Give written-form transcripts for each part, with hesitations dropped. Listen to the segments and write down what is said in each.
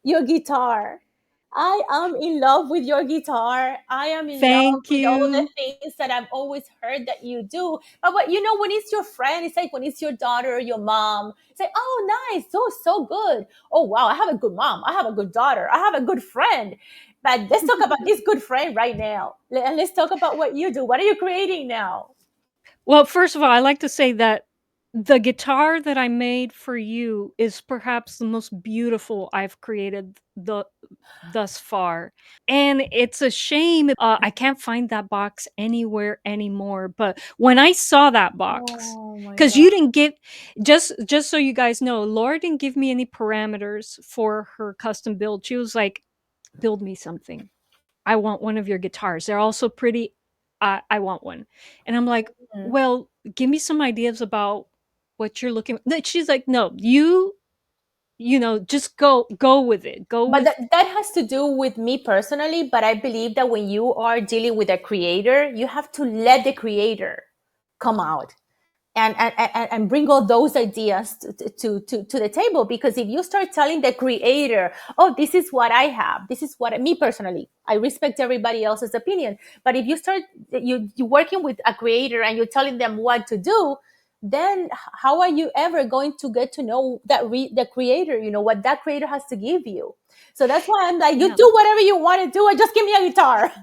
your guitar. I am in love with your guitar. I am in love Thank with all the you. things that I've always heard that you do. But what you know, when it's your friend, it's like when it's your daughter or your mom, it's like, oh, nice, so good. Oh wow, I have a good mom. I have a good daughter. I have a good friend. But let's talk about this good friend right now. And let's talk about what you do. What are you creating now? Well, first of all, I like to say that the guitar that I made for you is perhaps the most beautiful I've created thus far. And it's a shame I can't find that box anywhere anymore. But when I saw that box, Oh my because god. you didn't give just so you guys know, Laura didn't give me any parameters for her custom build. She was like, build me something. I want one of your guitars. They're all so pretty. I want one. And I'm like, Mhm. well, give me some ideas about what you're looking. She's like, no, just go with it. Go But with. that has to do with me personally. But I believe that when you are dealing with a creator, you have to let the creator come out and bring all those ideas to the table. Because if you start telling the creator, oh, this is what I have, this is what me personally, I respect everybody else's opinion, but if you start you working with a creator and you're telling them what to do, then how are you ever going to get to know the creator, what that creator has to give you? So that's why I'm like, you Yeah. do whatever you want to do and just give me a guitar.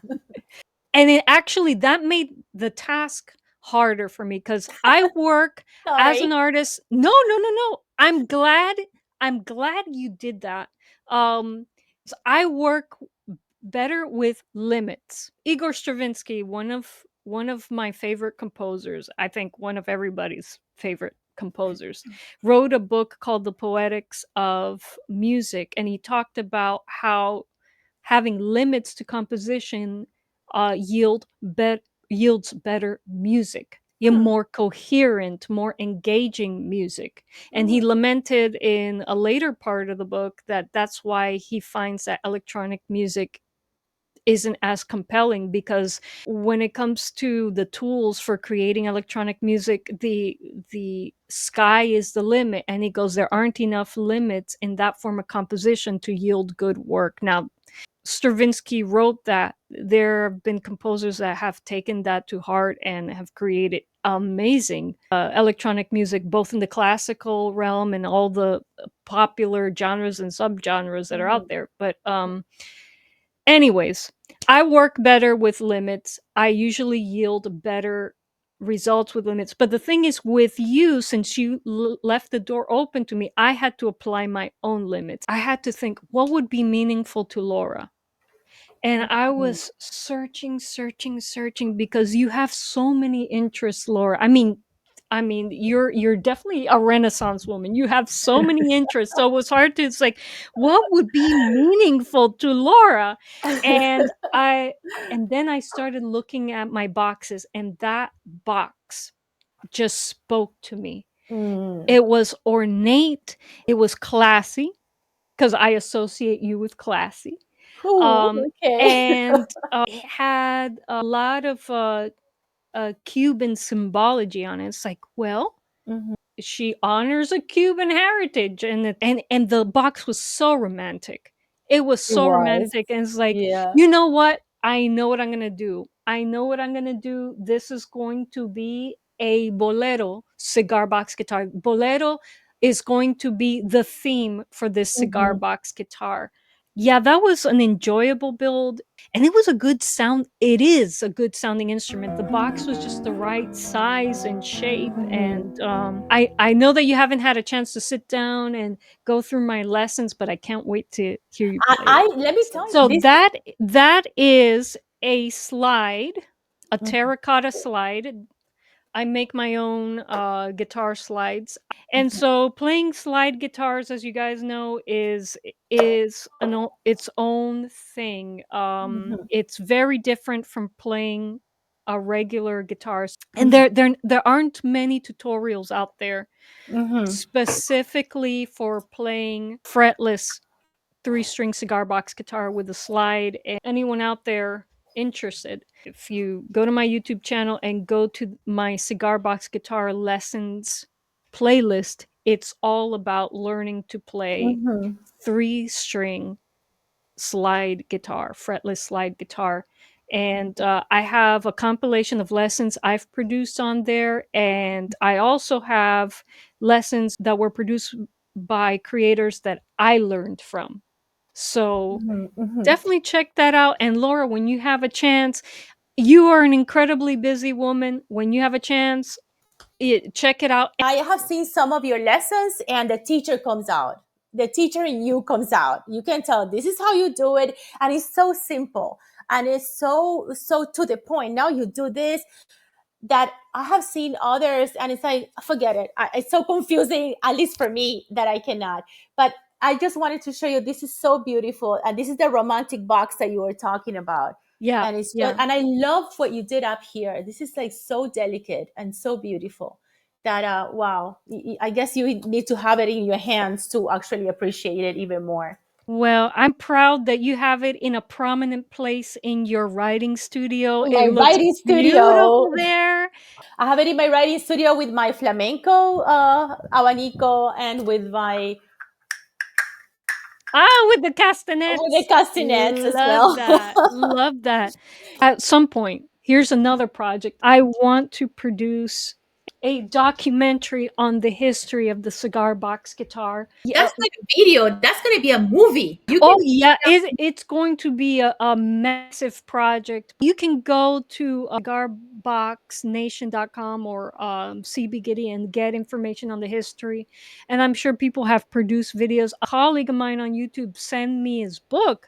And it actually that made the task harder for me because I work as an Sorry. artist. No, no, no, no. I'm glad you did that. Um, I work better with limits. Igor Stravinsky, one of my favorite composers, I think one of everybody's favorite composers, wrote a book called The Poetics of Music, and he talked about how having limits to composition yields better music. You Hmm. more coherent, more engaging music. And he Mhm. lamented in a later part of the book that that's why he finds that electronic music isn't as compelling because when it comes to the tools for creating electronic music, the sky is the limit, and he goes, there aren't enough limits in that form of composition to yield good work. Now, Stravinsky wrote that. There have been composers that have taken that to heart and have created amazing electronic music, both in the classical realm and all the popular genres and subgenres that are out Mhm. there. But anyways, I work better with limits. I usually yield better results with limits. But the thing is, with you, since you left the door open to me, I had to apply my own limits. I had to think what would be meaningful to Laura. And I Mhm. was searching, searching, searching because you have so many interests, Laura. I mean, you're definitely a Renaissance woman. You have so many interests. So it was hard to, it's like, what would be meaningful to Laura? And I and then I started looking at my boxes, and that box just spoke to me. Mm. It was ornate, it was classy, because I associate you with classy. Ooh, Um, okay. and it had a lot of Cuban symbology on it. It's like, well, Mhm. she honors a Cuban heritage, and the box was so romantic. It was It so was. romantic, and it's like, Yeah. you know what? I know what I'm gonna do. I know what I'm gonna do. This is going to be a bolero cigar box guitar. Bolero is going to be the theme for this cigar Mhm. box guitar. Yeah, that was an enjoyable build, and it was a good sound. It is a good sounding instrument. The box was just the right size and shape, Mhm. and I know that you haven't had a chance to sit down and go through my lessons, but I can't wait to hear you play it. I let me tell you So this. that is a slide, a Mhm. terracotta slide. I make my own guitar slides. And Mhm. so playing slide guitars, as you guys know, is its own thing. Mhm. It's very different from playing a regular guitar. And Mhm. there aren't many tutorials out there Mhm. specifically for playing fretless three-string cigar box guitar with a slide. And anyone out there interested, if you go to my YouTube channel and go to my cigar box guitar lessons playlist, it's all about learning to play Hmm. 3-string slide guitar, fretless slide guitar. And I have a compilation of lessons I've produced on there. And I also have lessons that were produced by creators that I learned from. So Hmm. Hmm. definitely check that out. And Laura, when you have a chance, you are an incredibly busy woman. When you have a chance, check it out. I have seen some of your lessons, and the teacher comes out. The teacher in you comes out. You can tell this is how you do it, and it's so simple, and it's so to the point. Now you do this, that I have seen others, and it's like, forget it. It's so confusing, at least for me, that I cannot. But I just wanted to show you this is so beautiful, and this is the romantic box that you were talking about. Yeah, And it's just, yeah. and I love what you did up here. This is like so delicate and so beautiful that wow. I guess you need to have it in your hands to actually appreciate it even more. Well, I'm proud that you have it in a prominent place in your writing studio. It My looks writing studio. beautiful there. I have it in my writing studio with my flamenco abanico, and With the with the castanets. castanets as Love well. that. Love that. At some point, here's another project. I want to produce a documentary on the history of the cigar box guitar. Yeah. That's not a video. That's going to be a movie. You can Oh, make yeah. it It's going to be a massive project. You can go to cigarboxnation.com or CB Giddy and get information on the history. And I'm sure people have produced videos. A colleague of mine on YouTube sent me his book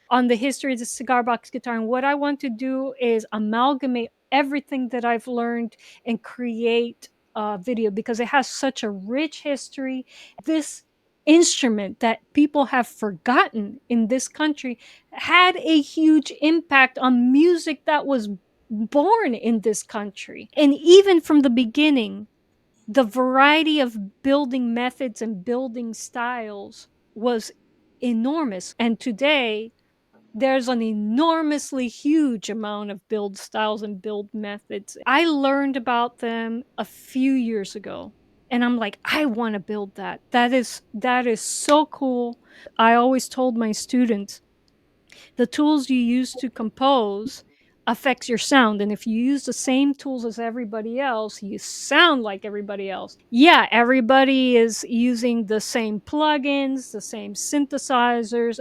on the history of the cigar box guitar. And what I want to do is amalgamate everything that I've learned and create a video because it has such a rich history. This instrument that people have forgotten in this country had a huge impact on music that was born in this country. And even from the beginning, the variety of building methods and building styles was enormous. And today, there's an enormously huge amount of build styles and build methods. I learned about them a few years ago and I'm like, I want to build that. That is so cool. I always told my students the tools you use to compose affects your sound, and if you use the same tools as everybody else you sound like everybody else. Yeah, everybody is using the same plugins, the same synthesizers,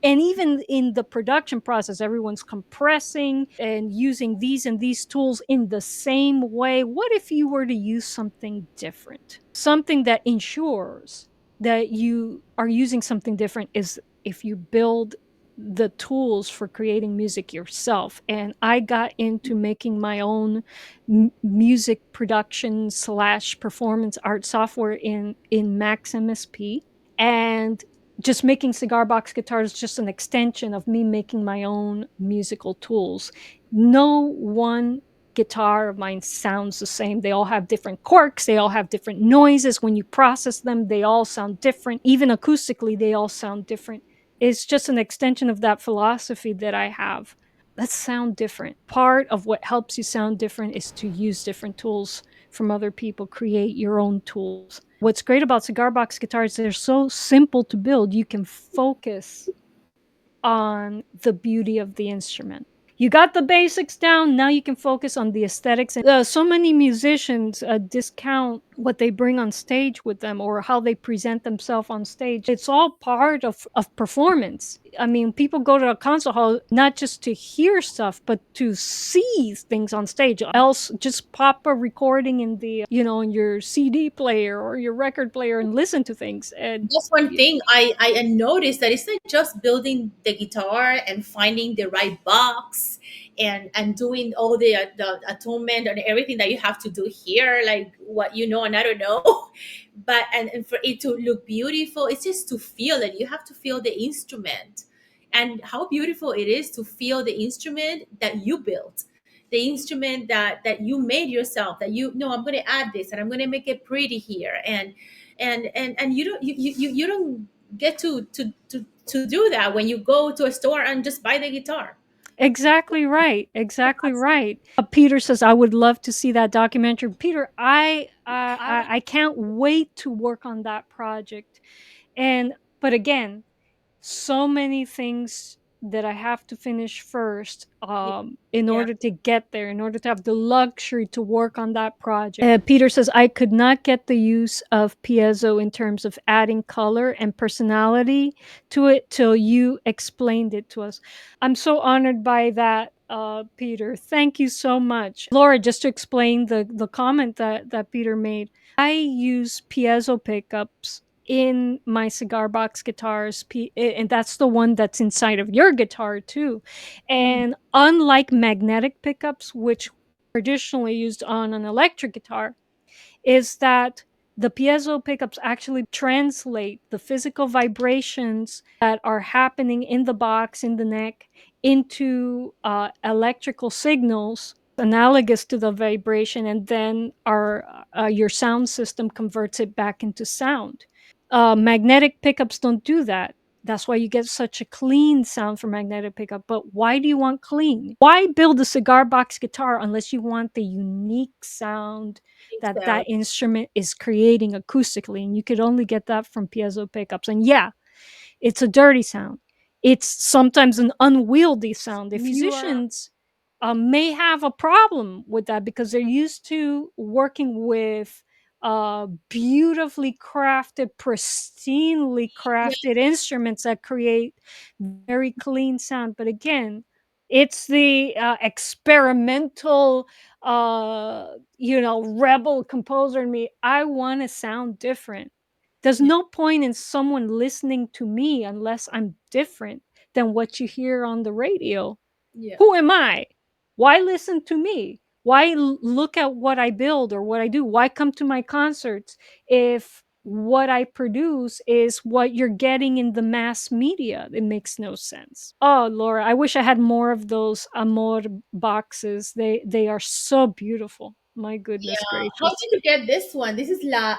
and even in the production process everyone's compressing and using these and these tools in the same way. What if you were to use something different, something that ensures that you are using something different? Is if you build the tools for creating music yourself. And I got into making my own music production slash performance art software in Max MSP. And just making cigar box guitars is just an extension of me making my own musical tools. No one guitar of mine sounds the same. They all have different quirks, they all have different noises. When you process them, they all sound different. Even acoustically, they all sound different. It's just an extension of that philosophy that I have. Let's sound different. Part of what helps you sound different is to use different tools from other people, create your own tools. What's great about cigar box guitars, they're so simple to build. You can focus on the beauty of the instrument. You got the basics down, now you can focus on the aesthetics. And so many musicians discount what they bring on stage with them or how they present themselves on stage. It's all part of performance. I mean, people go to a concert hall not just to hear stuff, but to see things on stage. Else, just pop a recording in in your CD player or your record player and listen to things. And That's one thing I noticed, that it's not just building the guitar and finding the right box and doing all the atonement and everything that you have to do here, like what you know and I don't know. But and for it to look beautiful, it's just to feel it. You have to feel the instrument, and how beautiful it is to feel the instrument that you built, the instrument that you made yourself, that you know, I'm going to add this and I'm going to make it pretty here. And you don't you don't get to do that when you go to a store and just buy the guitar. Exactly right. Exactly right. Peter says, "I would love to see that documentary." Peter, I can't wait to work on that project. And but again, so many things that I have to finish first Yeah, in yeah, order to get there, in order to have the luxury to work on that project. Peter says, I could not get the use of piezo in terms of adding color and personality to it till you explained it to us. I'm so honored by that, Peter. Thank you so much. Laura, just to explain the comment that Peter made, I use piezo pickups in my cigar box guitars, and that's the one that's inside of your guitar too. mm, And unlike magnetic pickups, which traditionally used on an electric guitar, is that the piezo pickups actually translate the physical vibrations that are happening in the box, in the neck, into electrical signals analogous to the vibration, and then your sound system converts it back into sound. Magnetic pickups don't do that. That's why you get such a clean sound for magnetic pickup. But why do you want clean? Why build a cigar box guitar unless you want the unique sound think that so. that instrument is creating acoustically? And you could only get that from piezo pickups. And yeah, it's a dirty sound. It's sometimes an unwieldy sound. If musicians may have a problem with that because they're used to working with beautifully crafted, pristinely Yeah, crafted instruments that create very clean sound. But again, it's the experimental, rebel composer in me. I want to sound different. There's yeah, no point in someone listening to me unless I'm different than what you hear on the radio. yeah, Who am I? Why listen to me? Why look at what I build or what I do? Why come to my concerts if what I produce is what you're getting in the mass media? It makes no sense. Oh, Laura, I wish I had more of those Amor boxes. They are so beautiful. My goodness yeah. How gracious. did you get this one? This is la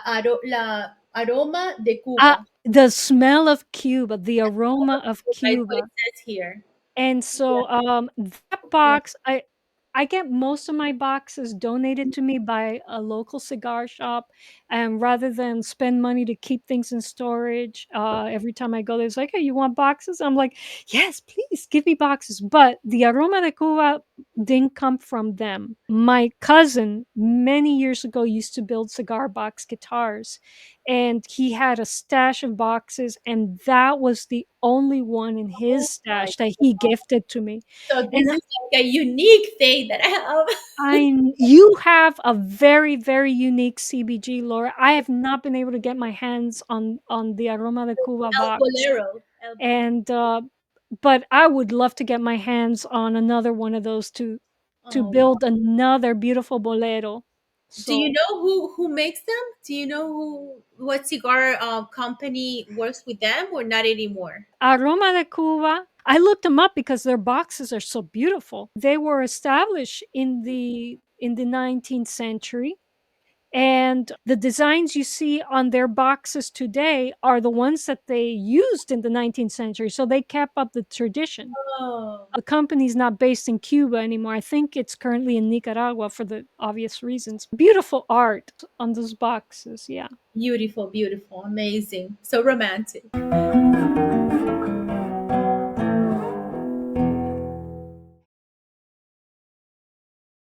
aroma de Cuba. The smell of Cuba, the Aroma aroma de of Cuba is what it Cuba. says here. And Yeah, so that yeah. box, I get most of my boxes donated to me by a local cigar shop, and rather than spend money to keep things in storage, every time I go, there's like, "Hey, you want boxes?" I'm like, "Yes, please give me boxes." But the Aroma de Cuba didn't come from them. My cousin, many years ago, used to build cigar box guitars, and he had a stash of boxes, and that was the only one in his Oh my stash that he God. gifted to me. So And this is like a unique thing that I have. you have a very, very unique CBG, Laura. I have not been able to get my hands on the Aroma de Cuba El box, Bolero. and but I would love to get my hands on another one of those to Oh, build another beautiful bolero. do you So know who makes them? Do you know who what cigar company works with them or not anymore? Aroma de Cuba, I looked them up because their boxes are so beautiful. They were established in the 19th century, and the designs you see on their boxes today are the ones that they used in the 19th century. So they kept up the tradition. Oh, The company's not based in Cuba anymore. I think it's currently in Nicaragua for the obvious reasons. Beautiful art on those boxes. Yeah. beautiful, beautiful, amazing. So romantic.